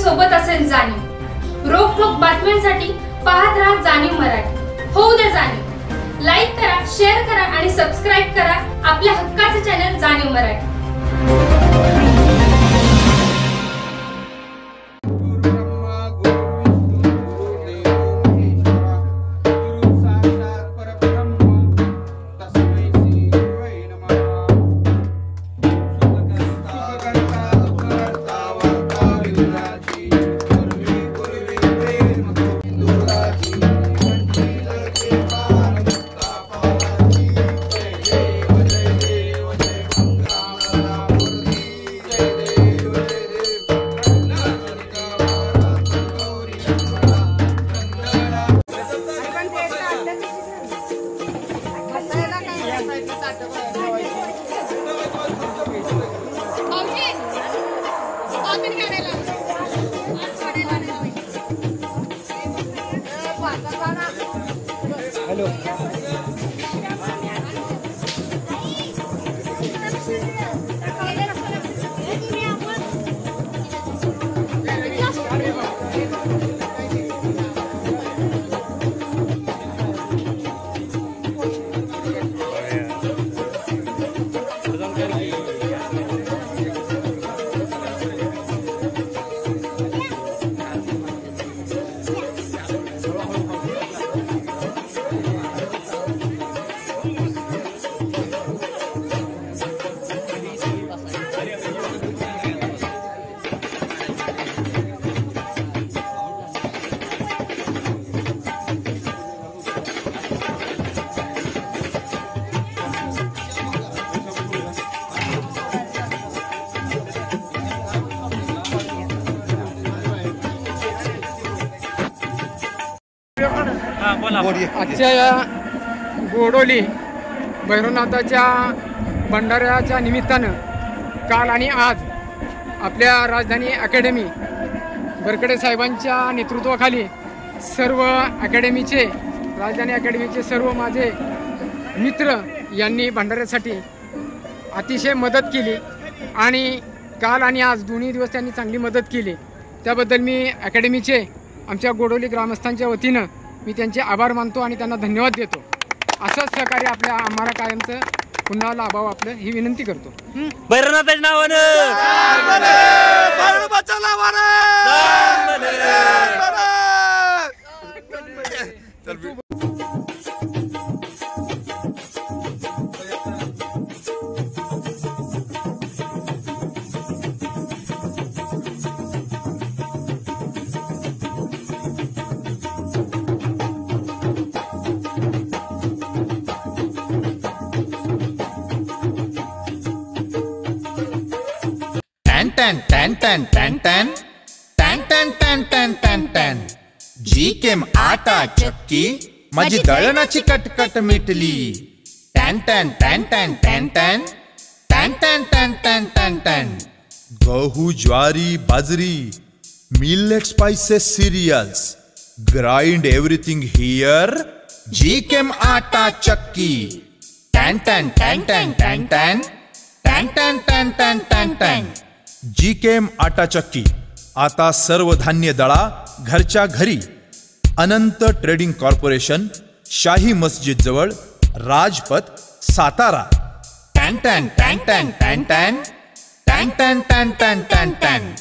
सोबत असेल जाणीव। रोखोक बातम्यांसाठी पाहत राहा जाणीव मराठी। होऊ दे जाणीव। लाईक करा, शेअर करा आणि सबस्क्राइब करा आपल्या हक्काचे चॅनल जाणीव मराठी। हेलो आजच्या या गोडोली भैरवनाथाच्या भंडाऱ्याच्या निमित्तानं काल आणि आज आपल्या राजधानी अकॅडमी बरकडे साहेबांच्या नेतृत्वाखाली सर्व अकॅडमीचे राजधानी अकॅडमीचे सर्व माझे मित्र यांनी भंडाऱ्यासाठी अतिशय मदत केली आणि काल आणि आज दोन्ही दिवस त्यांनी चांगली मदत केली। त्याबद्दल मी अकॅडमीचे आमच्या गोडोली ग्रामस्थांच्या वतीनं मी त्यांचे आभार मानतो आणि त्यांना धन्यवाद देतो। असंच सहकार्य आपल्या आम्हाला कायमचं पुन्हा लाभावं आपलं ही विनंती करतो। भैरवनाथाच्या नावानं टन टन टन टन टन टन टन टन टन टन टन जीकेम आटा चक्की माझी दळणाची कटकट मिटली। टन टन टन टन टन टन टन टन टन टन टन टन गहू ज्वारी बाजरी millet spices cereals grind everything here जीकेम आटा चक्की। टन टन टन टन टन टन टन टन टन टन टन टन जीकेम आटा चक्की आता सर्व धान्य दळा घरच्या घरी। अनंत ट्रेडिंग कॉर्पोरेशन, शाही मस्जिद जवळ, राजपथ, सातारा। टन टन टन टन टन टन टन टन टन टन टन